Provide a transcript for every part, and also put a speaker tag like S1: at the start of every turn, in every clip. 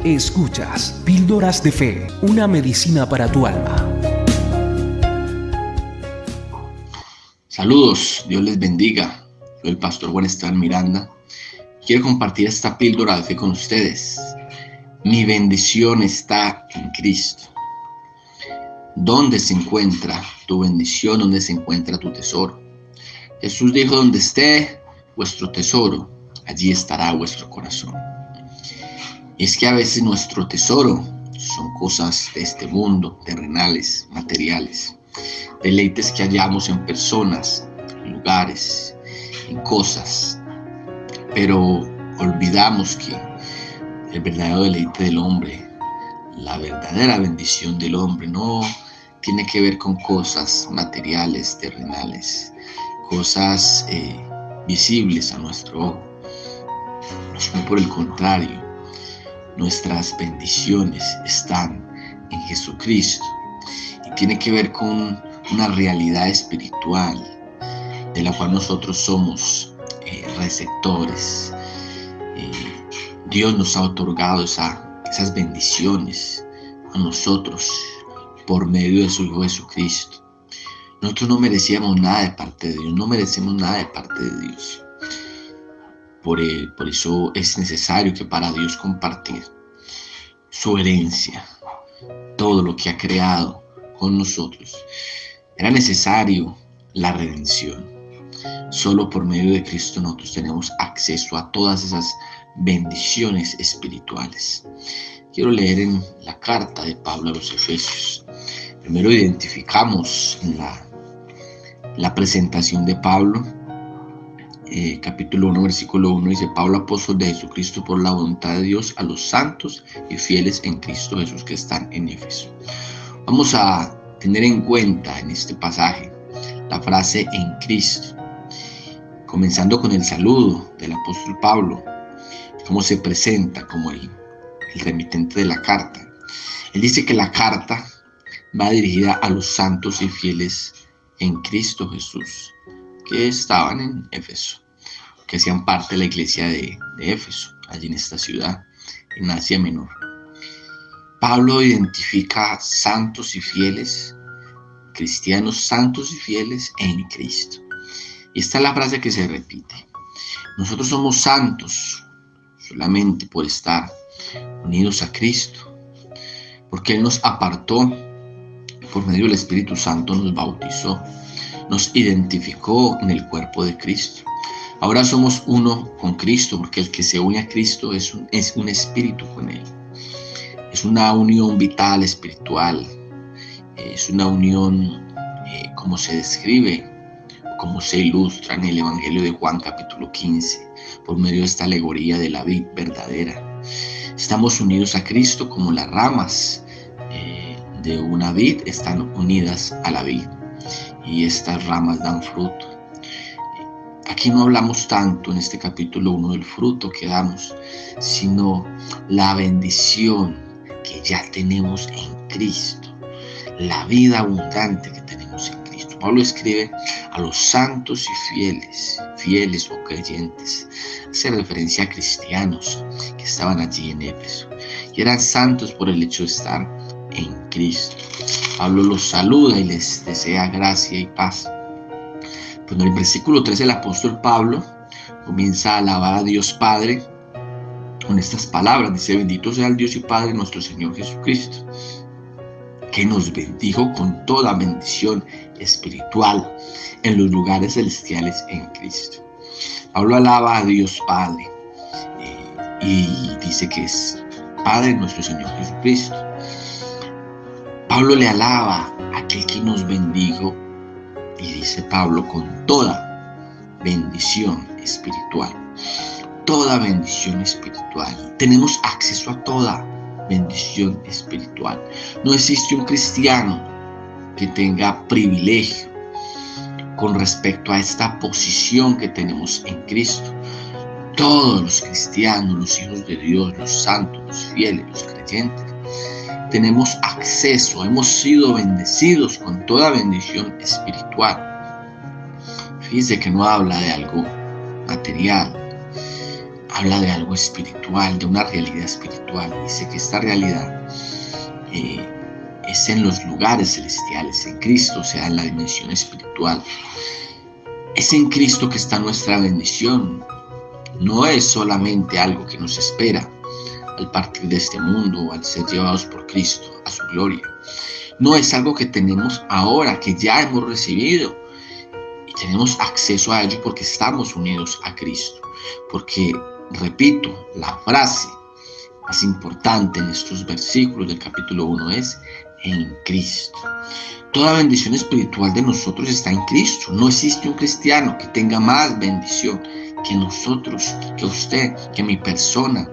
S1: Escuchas Píldoras de Fe, una medicina para tu alma.
S2: Saludos, Dios les bendiga. Soy el pastor Juan Esteban Miranda. Quiero compartir esta píldora de fe con ustedes. Mi bendición está en Cristo. ¿Dónde se encuentra tu bendición? ¿Dónde se encuentra tu tesoro? Jesús dijo: donde esté vuestro tesoro, allí estará vuestro corazón. Y es que a veces nuestro tesoro son cosas de este mundo, terrenales, materiales, deleites que hallamos en personas, en lugares, en cosas, pero olvidamos que el verdadero deleite del hombre, la verdadera bendición del hombre, no tiene que ver con cosas materiales, terrenales, cosas visibles a nuestro ojo, sino por el contrario. Nuestras bendiciones están en Jesucristo y tiene que ver con una realidad espiritual de la cual nosotros somos receptores. Dios nos ha otorgado esas bendiciones a nosotros por medio de su Hijo Jesucristo. Nosotros no merecíamos nada de parte de Dios, no merecemos nada de parte de Dios. Por eso es necesario que para Dios compartir su herencia, todo lo que ha creado con nosotros, era necesario la redención. Solo por medio de Cristo nosotros tenemos acceso a todas esas bendiciones espirituales. Quiero leer en la carta de Pablo a los Efesios. Primero identificamos en la presentación de Pablo, capítulo 1, versículo 1, dice: Pablo, apóstol de Jesucristo por la voluntad de Dios, a los santos y fieles en Cristo Jesús que están en Éfeso. Vamos a tener en cuenta en este pasaje la frase en Cristo, comenzando con el saludo del apóstol Pablo, cómo se presenta como el remitente de la carta. Él dice que la carta va dirigida a los santos y fieles en Cristo Jesús que estaban en Éfeso, que hacían parte de la iglesia de Éfeso, allí en esta ciudad, en Asia Menor. Pablo identifica santos y fieles, cristianos santos y fieles en Cristo. Y esta es la frase que se repite. Nosotros somos santos solamente por estar unidos a Cristo, porque Él nos apartó, por medio del Espíritu Santo nos bautizó, nos identificó en el cuerpo de Cristo. Ahora somos uno con Cristo, porque el que se une a Cristo es un espíritu con Él. Es una unión vital, espiritual. Es una unión como se describe, como se ilustra en el Evangelio de Juan capítulo 15, por medio de esta alegoría de la vid verdadera. Estamos unidos a Cristo como las ramas de una vid están unidas a la vid. Y estas ramas dan fruto. Aquí no hablamos tanto en este capítulo 1 del fruto que damos, sino la bendición que ya tenemos en Cristo, la vida abundante que tenemos en Cristo. Pablo escribe a los santos y fieles o creyentes, hace referencia a cristianos que estaban allí en Éfeso y eran santos por el hecho de estar en Cristo. Pablo los saluda y les desea gracia y paz. Pues en el versículo 13 el apóstol Pablo comienza a alabar a Dios Padre con estas palabras. Dice: bendito sea el Dios y Padre de nuestro Señor Jesucristo, que nos bendijo con toda bendición espiritual en los lugares celestiales en Cristo. Pablo alaba a Dios Padre y dice que es Padre de nuestro Señor Jesucristo. Pablo le alaba a aquel que nos bendijo, y dice Pablo, con toda bendición espiritual. Toda bendición espiritual. Tenemos acceso a toda bendición espiritual. No existe un cristiano que tenga privilegio con respecto a esta posición que tenemos en Cristo. Todos los cristianos, los hijos de Dios, los santos, los fieles, los creyentes, tenemos acceso, hemos sido bendecidos con toda bendición espiritual. Fíjense que no habla de algo material, habla de algo espiritual, de una realidad espiritual. Dice que esta realidad es en los lugares celestiales, en Cristo, o sea, en la dimensión espiritual. Es en Cristo que está nuestra bendición. No es solamente algo que nos espera al partir de este mundo o al ser llevados por Cristo a su gloria. No es algo que tenemos ahora, que ya hemos recibido y tenemos acceso a ello porque estamos unidos a Cristo. Porque, repito, la frase más importante en estos versículos del capítulo 1 es en Cristo. Toda bendición espiritual de nosotros está en Cristo. No existe un cristiano que tenga más bendición que nosotros, que usted, que mi persona.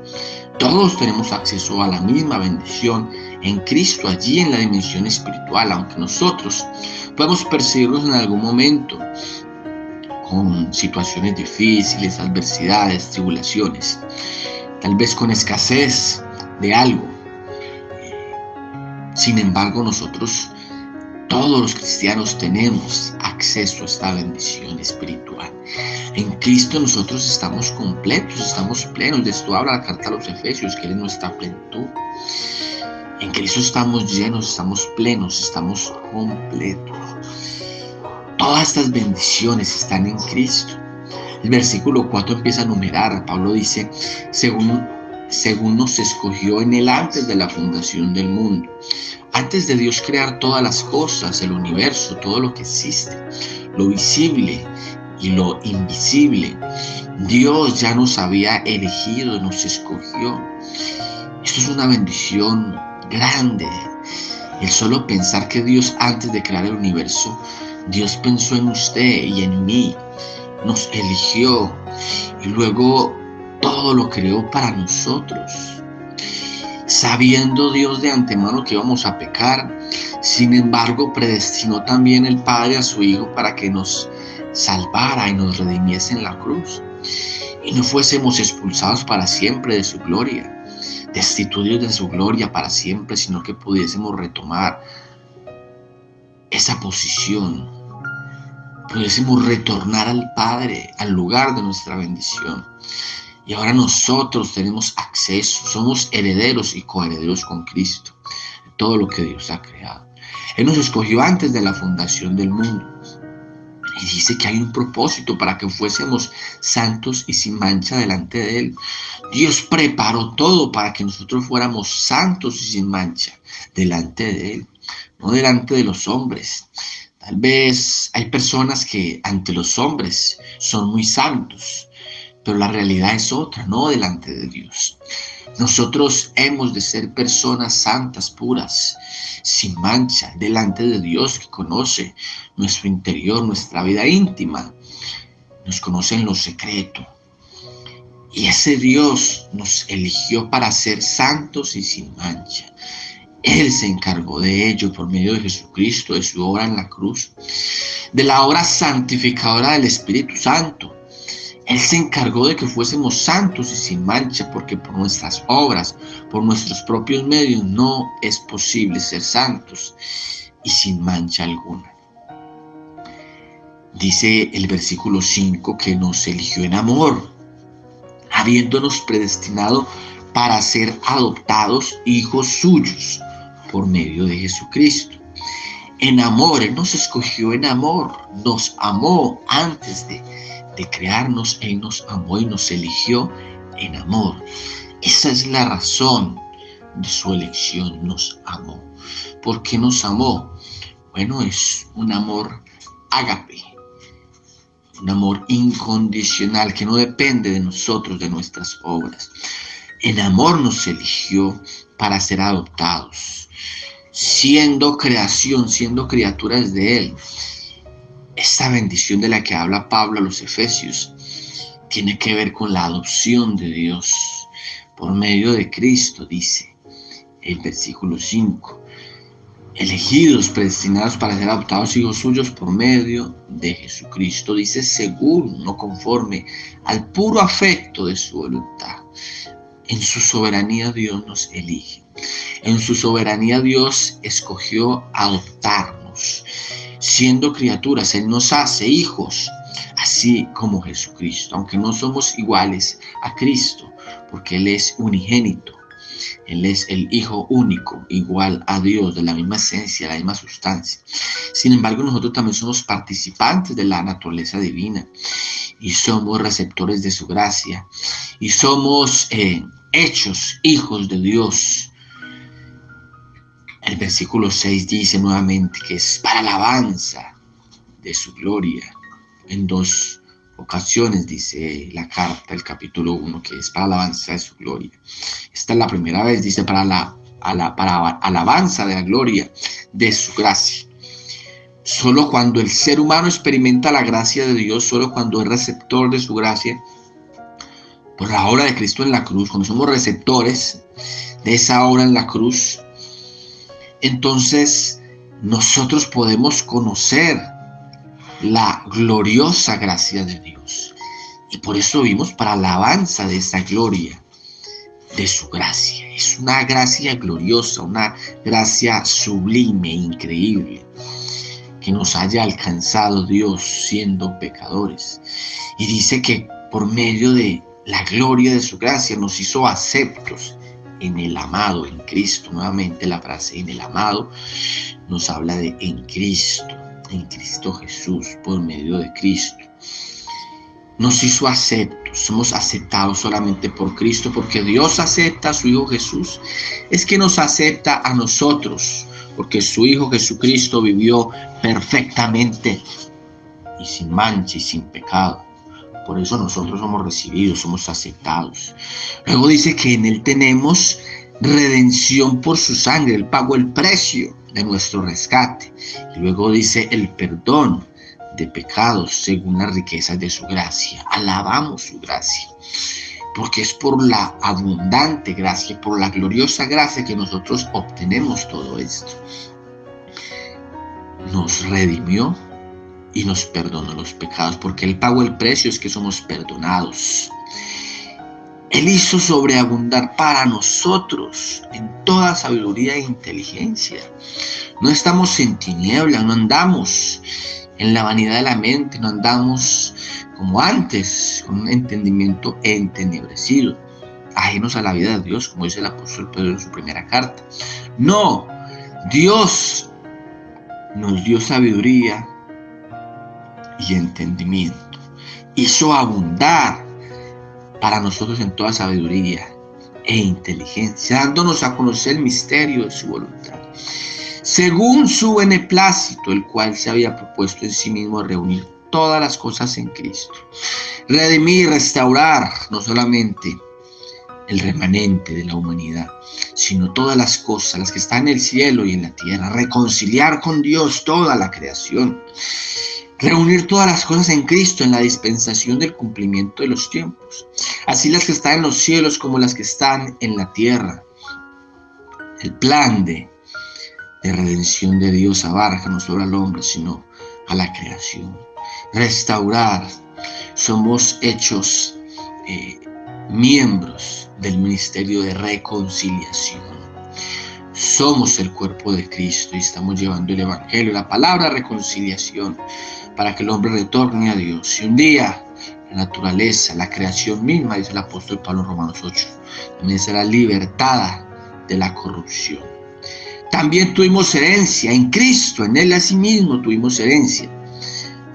S2: Todos tenemos acceso a la misma bendición en Cristo, allí en la dimensión espiritual, aunque nosotros podemos percibirnos en algún momento con situaciones difíciles, adversidades, tribulaciones, tal vez con escasez de algo. Sin embargo, nosotros, todos los cristianos, tenemos acceso a esta bendición espiritual. En Cristo nosotros estamos completos, estamos plenos. De esto habla la carta a los Efesios, que Él es nuestra plenitud. En Cristo estamos llenos, estamos plenos, estamos completos. Todas estas bendiciones están en Cristo. El versículo 4 empieza a numerar. Pablo dice, según nos escogió en Él antes de la fundación del mundo. Antes de Dios crear todas las cosas, el universo, todo lo que existe, lo visible y lo invisible, Dios ya nos había elegido, nos escogió. Esto es una bendición grande. El solo pensar que Dios, antes de crear el universo, Dios pensó en usted y en mí, nos eligió y luego todo lo creó para nosotros. Sabiendo Dios de antemano que íbamos a pecar, sin embargo predestinó también el Padre a su Hijo para que nos salvara y nos redimiese en la cruz y no fuésemos expulsados para siempre de su gloria, destituidos de su gloria para siempre, sino que pudiésemos retomar esa posición, pudiésemos retornar al Padre, al lugar de nuestra bendición. Y ahora nosotros tenemos acceso, somos herederos y coherederos con Cristo, de todo lo que Dios ha creado. Él nos escogió antes de la fundación del mundo. Y dice que hay un propósito para que fuésemos santos y sin mancha delante de Él. Dios preparó todo para que nosotros fuéramos santos y sin mancha delante de Él, no delante de los hombres. Tal vez hay personas que ante los hombres son muy santos, pero la realidad es otra, no delante de Dios. Nosotros hemos de ser personas santas, puras, sin mancha, delante de Dios, que conoce nuestro interior, nuestra vida íntima, nos conoce en lo secreto. Y ese Dios nos eligió para ser santos y sin mancha. Él se encargó de ello por medio de Jesucristo, de su obra en la cruz, de la obra santificadora del Espíritu Santo. Él se encargó de que fuésemos santos y sin mancha, porque por nuestras obras, por nuestros propios medios, no es posible ser santos y sin mancha alguna. Dice el versículo 5 que nos eligió en amor, habiéndonos predestinado para ser adoptados hijos suyos por medio de Jesucristo. En amor, Él nos escogió en amor, nos amó antes de crearnos. Él nos amó y nos eligió en amor. Esa es la razón de su elección, nos amó. ¿Por qué nos amó? Bueno, es un amor ágape, un amor incondicional que no depende de nosotros, de nuestras obras. En amor nos eligió para ser adoptados, siendo creación, siendo criaturas de Él. Esta bendición de la que habla Pablo a los Efesios tiene que ver con la adopción de Dios por medio de Cristo, dice el versículo 5. Elegidos, predestinados para ser adoptados hijos suyos por medio de Jesucristo, dice según, no conforme al puro afecto de su voluntad. En su soberanía Dios nos elige. En su soberanía Dios escogió adoptarnos. Siendo criaturas, Él nos hace hijos. así como Jesucristo, aunque no somos iguales a Cristo, porque Él es unigénito. Él es el Hijo único, igual a Dios, de la misma esencia, la misma sustancia. Sin embargo, nosotros también somos participantes de la naturaleza divina y somos receptores de su gracia y somos hechos hijos de Dios. El versículo 6 dice nuevamente que es para alabanza de su gloria. En 2 ocasiones dice la carta, el capítulo 1, que es para alabanza de su gloria. Esta es la primera vez, dice para alabanza de la gloria de su gracia. Solo cuando el ser humano experimenta la gracia de Dios, solo cuando es receptor de su gracia, por la obra de Cristo en la cruz, cuando somos receptores de esa obra en la cruz, entonces nosotros podemos conocer la gloriosa gracia de Dios. Y por eso vivimos para alabanza de esa gloria, de su gracia. Es una gracia gloriosa, una gracia sublime, increíble, que nos haya alcanzado Dios siendo pecadores. Y dice que por medio de la gloria de su gracia nos hizo aceptos en el amado, en Cristo. Nuevamente la frase en el amado nos habla de en Cristo Jesús, por medio de Cristo. Nos hizo aceptos, somos aceptados solamente por Cristo, porque Dios acepta a su Hijo Jesús. Es que nos acepta a nosotros, porque su Hijo Jesucristo vivió perfectamente y sin mancha y sin pecado. Por eso nosotros somos recibidos, somos aceptados. Luego dice que en Él tenemos redención por su sangre. Él pagó el precio de nuestro rescate. Y luego dice el perdón de pecados según las riquezas de su gracia. Alabamos su gracia, porque es por la abundante gracia, por la gloriosa gracia que nosotros obtenemos todo esto. Nos redimió y nos perdonó los pecados, porque Él pagó el precio, es que somos perdonados. Él hizo sobreabundar para nosotros en toda sabiduría e inteligencia. No estamos en tinieblas, no andamos en la vanidad de la mente, no andamos como antes, con un entendimiento entenebrecido, ajenos a la vida de Dios, como dice el apóstol Pedro en su primera carta. No, Dios nos dio sabiduría y entendimiento. Hizo abundar para nosotros en toda sabiduría e inteligencia, dándonos a conocer el misterio de su voluntad, según su beneplácito, el cual se había propuesto en sí mismo reunir todas las cosas en Cristo, redimir y restaurar no solamente el remanente de la humanidad, sino todas las cosas, las que están en el cielo y en la tierra, reconciliar con Dios toda la creación, reunir todas las cosas en Cristo en la dispensación del cumplimiento de los tiempos, así las que están en los cielos como las que están en la tierra. El plan de redención de Dios abarca no solo al hombre, sino a la creación. Restaurar, somos hechos miembros del ministerio de reconciliación. Somos el cuerpo de Cristo y estamos llevando el evangelio, la palabra reconciliación, para que el hombre retorne a Dios. Y un día la naturaleza, la creación misma, dice el apóstol Pablo en Romanos 8, también será libertada de la corrupción. También tuvimos herencia en Cristo, en Él asimismo tuvimos herencia,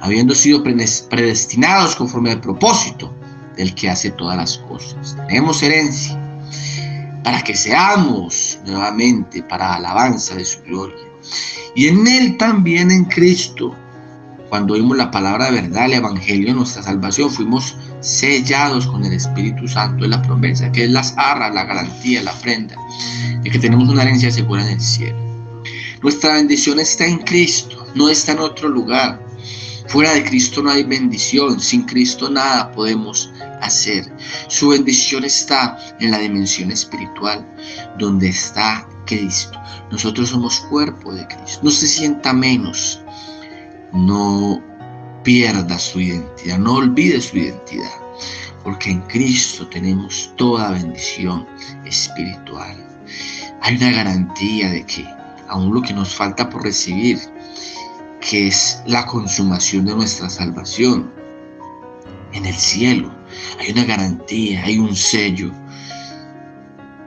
S2: habiendo sido predestinados conforme al propósito del que hace todas las cosas. Tenemos herencia para que seamos nuevamente para alabanza de su gloria. Y en Él también, en Cristo, cuando oímos la palabra de verdad, el evangelio de nuestra salvación, fuimos sellados con el Espíritu Santo de la promesa, que es la arras, la garantía, la prenda, de que tenemos una herencia segura en el cielo. Nuestra bendición está en Cristo, no está en otro lugar. Fuera de Cristo no hay bendición, sin Cristo nada podemos hacer. Su bendición está en la dimensión espiritual, donde está Cristo. Nosotros somos cuerpo de Cristo. No se sienta menos, no pierda su identidad, no olvide su identidad, porque en Cristo tenemos toda bendición espiritual. Hay una garantía de que aún lo que nos falta por recibir, que es la consumación de nuestra salvación, en el cielo. Hay una garantía, hay un sello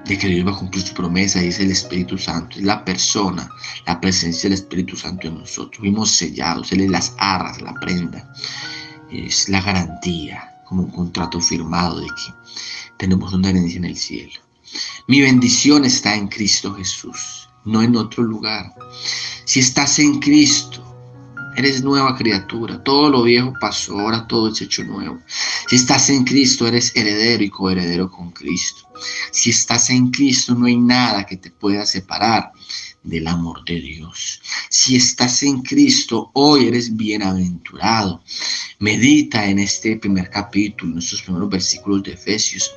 S2: de que Dios va a cumplir su promesa, y es el Espíritu Santo, es la persona, la presencia del Espíritu Santo en nosotros. Fuimos sellados, Él es las arras, la prenda, es la garantía, como un contrato firmado de que tenemos una herencia en el cielo. Mi bendición está en Cristo Jesús, no en otro lugar. Si estás en Cristo, eres nueva criatura. Todo lo viejo pasó, ahora todo es hecho nuevo. Si estás en Cristo, eres heredero y coheredero con Cristo. Si estás en Cristo, no hay nada que te pueda separar del amor de Dios. Si estás en Cristo, hoy eres bienaventurado. Medita en este primer capítulo, en estos primeros versículos de Efesios.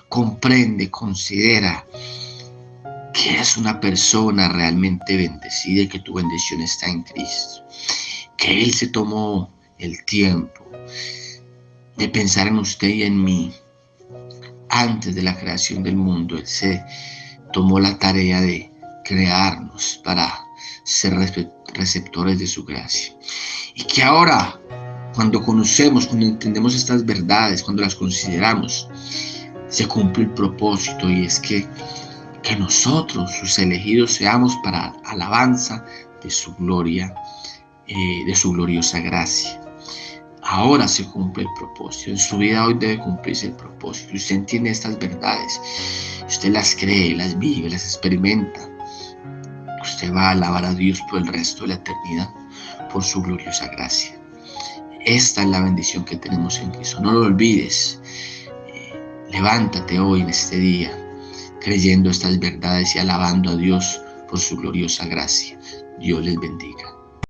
S2: Comprende, considera que eres una persona realmente bendecida y que tu bendición está en Cristo. Que Él se tomó el tiempo de pensar en usted y en mí. Antes de la creación del mundo, Él se tomó la tarea de crearnos para ser receptores de su gracia. Y que ahora, cuando conocemos, cuando entendemos estas verdades, cuando las consideramos, se cumple el propósito, y es que nosotros, sus elegidos, seamos para alabanza de su gloria, de su gloriosa gracia. Ahora se cumple el propósito. En su vida hoy debe cumplirse el propósito. Y usted entiende estas verdades, usted las cree, las vive, las experimenta. Usted va a alabar a Dios por el resto de la eternidad, por su gloriosa gracia. Esta es la bendición que tenemos en Cristo. No lo olvides. Levántate hoy en este día, creyendo estas verdades y alabando a Dios por su gloriosa gracia. Dios les bendiga.